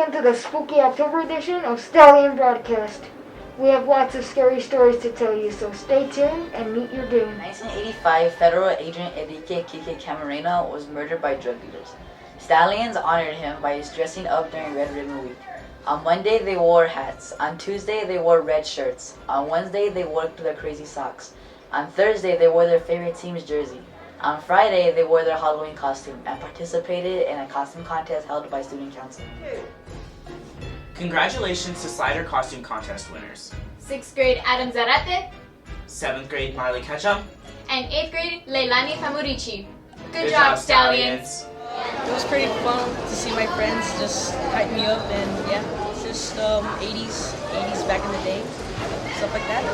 welcome to the spooky October edition of Stallion Broadcast. We have lots of scary stories to tell you, so stay tuned and meet your doom. In 1985, federal agent Enrique Kike Camarena was murdered by drug dealers. Stallions honored him by dressing up during Red Ribbon Week. On Monday, they wore hats. On Tuesday, they wore red shirts. On Wednesday, they wore their crazy socks. On Thursday, they wore their favorite team's jersey. On Friday, they wore their Halloween costume and participated in a costume contest held by student council. Congratulations to Slider Costume Contest winners. 6th grade Adam Zarate 7th grade Marley Ketchum. and 8th grade Leilani Famurici. Good job, Stallions! It was pretty fun to see my friends just hype me up, and yeah, it's just 80s back in the day, stuff like that.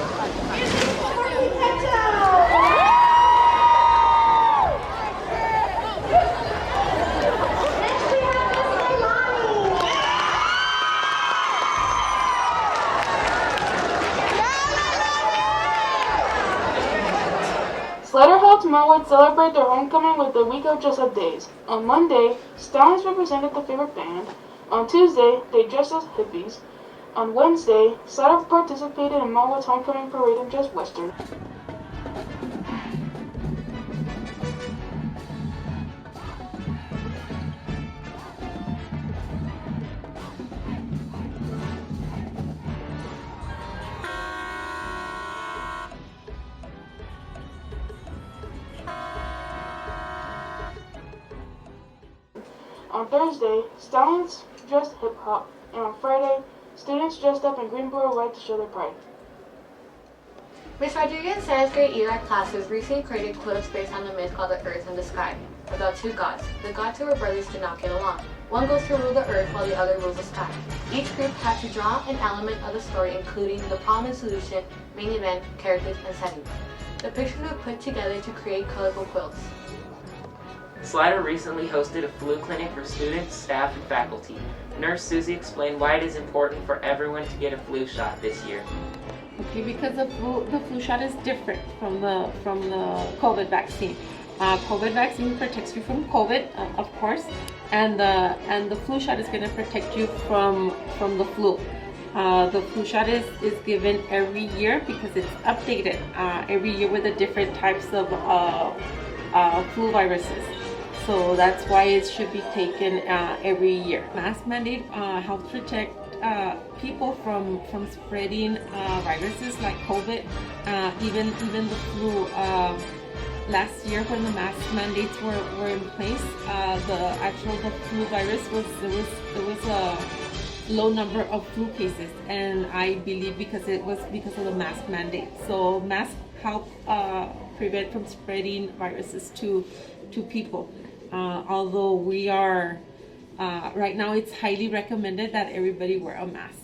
Slider helped Melwood celebrate their homecoming with their week of dress-up days. On Monday, Stallions represented the favorite band. On Tuesday, they dressed as hippies. On Wednesday, Slider participated in Melwood's homecoming parade and dressed Western. On Thursday, Stallions dressed hip-hop, and on Friday, students dressed up in green, blue, and white to show their pride. Miss Rodriguez's 7th grade ELAC classes recently created clips based on the myth called the Earth and the Sky, about two gods. The gods who were brothers did not get along. One goes to rule the earth while the other rules the sky. Each group had to draw an element of the story, including the problem and solution, main event, characters, and settings. The pictures were put together to create colorful quilts. Slider recently hosted a flu clinic for students, staff, and faculty. Nurse Susie explained why it is important for everyone to get a flu shot this year. Okay, because the flu shot is different from the COVID vaccine. COVID vaccine protects you from COVID, of course, and the flu shot is going to protect you from the flu. The flu shot is given every year because it's updated every year with the different types of flu viruses. So that's why it should be taken every year. Mask mandate helps protect people from spreading viruses like COVID, even the flu. Last year, when the mask mandates were in place, the flu virus there was a low number of flu cases, and I believe because of the mask mandate. So masks help prevent from spreading viruses to people. Although we are right now, it's highly recommended that everybody wear a mask.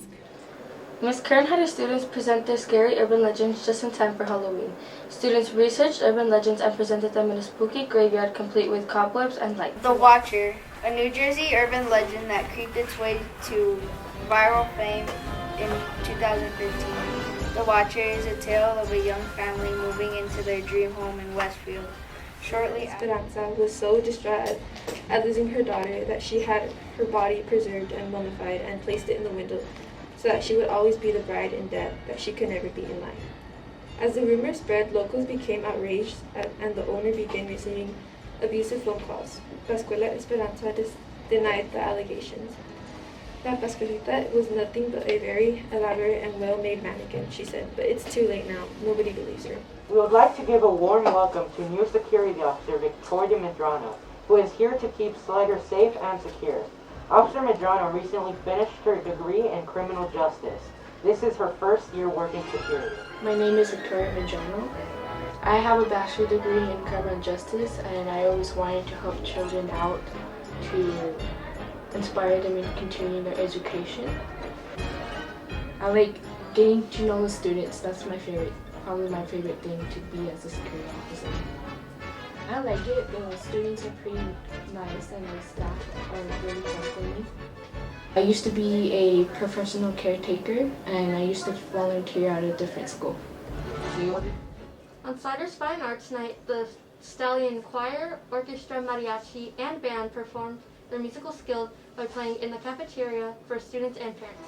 Ms. Kern had her students present their scary urban legends just in time for Halloween. Students researched urban legends and presented them in a spooky graveyard complete with cobwebs and lights. The Watcher, a New Jersey urban legend that creeped its way to viral fame in 2015. The Watcher is a tale of a young family moving into their dream home in Westfield. Shortly Esperanza was so distraught at losing her daughter that she had her body preserved and mummified and placed it in the window so that she would always be the bride in death that she could never be in life. As the rumor spread, locals became outraged and the owner began receiving abusive phone calls. La Escuela Esperanza denied the allegations. La Pascualita was nothing but a very elaborate and well-made mannequin, she said, but it's too late now. Nobody believes her. We would like to give a warm welcome to new security officer Victoria Medrano, who is here to keep Slider safe and secure. Officer Medrano recently finished her degree in criminal justice. This is her first year working security. My name is Victoria Medrano. I have a bachelor degree in criminal justice, and I always wanted to help children out to inspire them in continuing their education. I like getting to know the students. That's probably my favorite thing to be as a security officer. I like it. The students are pretty nice and the staff are really welcoming. I used to be a professional caretaker and I used to volunteer at a different school. On Slider's Fine Arts Night, the Stallion Choir, Orchestra, Mariachi, and Band performed their musical skills by playing in the cafeteria for students and parents.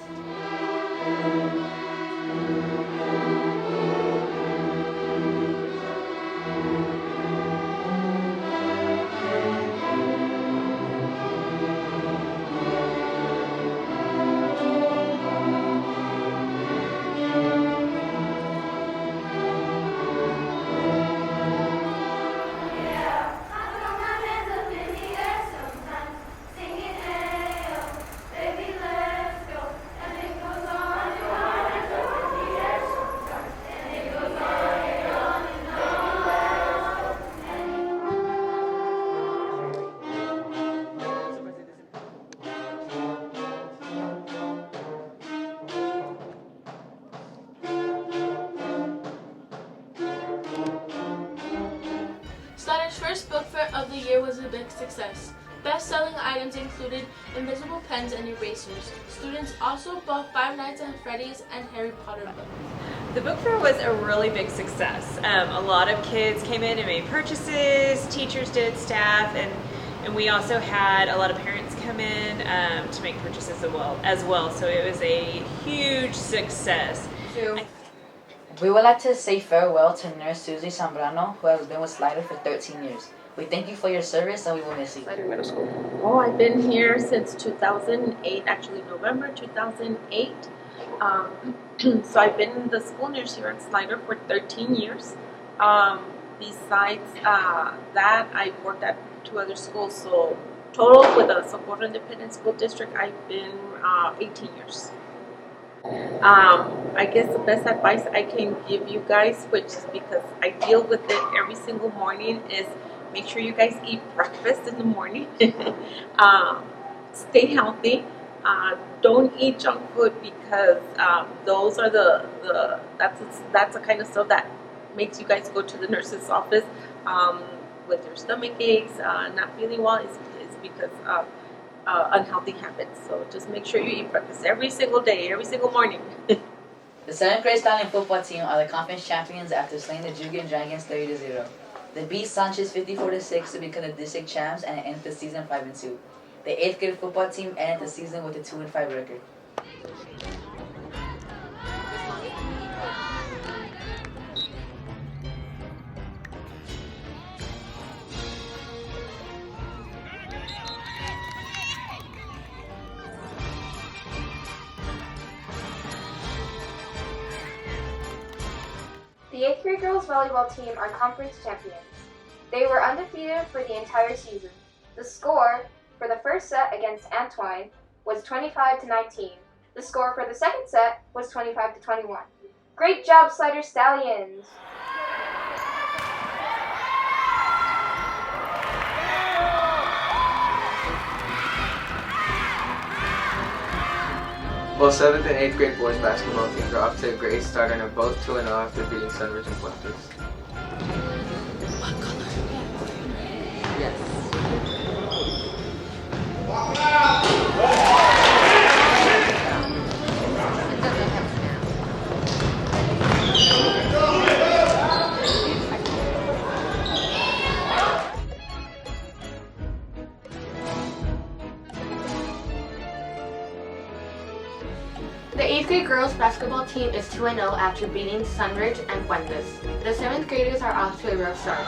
Slider's first book fair of the year was a big success. Best-selling items included invisible pens and erasers. Students also bought Five Nights at Freddy's and Harry Potter books. The book fair was a really big success. A lot of kids came in and made purchases, teachers did, staff, and we also had a lot of parents come in to make purchases as well. So it was a huge success. We would like to say farewell to Nurse Susie Zambrano, who has been with Slider for 13 years. We thank you for your service and we will miss you. Slider Middle School. Oh, I've been here since 2008, actually November 2008. So I've been in the school nurse here at Slider for 13 years. Besides that, I've worked at 2 other schools. So total with the Socorro Independent School District, I've been 18 years. I guess the best advice I can give you guys, which is because I deal with it every single morning, is make sure you guys eat breakfast in the morning. Stay healthy. Don't eat junk food because those are that's the kind of stuff that makes you guys go to the nurse's office with your stomach aches, not feeling well. Is because of unhealthy habits. So just make sure you eat breakfast every single day, every single morning. The 7th grade Stallion football team are the conference champions after slaying the Julian Dragons 30-0. They beat Sanchez 54-6 to become the district champs and ended the season 5-2. The 8th grade football team ended the season with a 2-5 record. The 8th grade girls volleyball team are conference champions. They were undefeated for the entire season. The score for the first set against Antoine was 25-19. The score for the second set was 25-21. Great job, Slider Stallions! Well, 7th and 8th grade boys basketball teams are off to a great start and are both 2-0 after beating Sunridge and Fuentes. The 8th grade girls basketball team is 2-0 after beating Sunridge and Fuentes. The 7th graders are off to a rough start.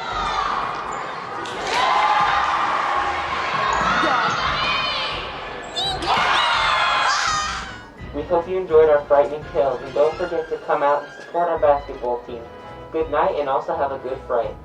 We hope you enjoyed our frightening tales, and don't forget to come out and support our basketball team. Good night, and also have a good fright.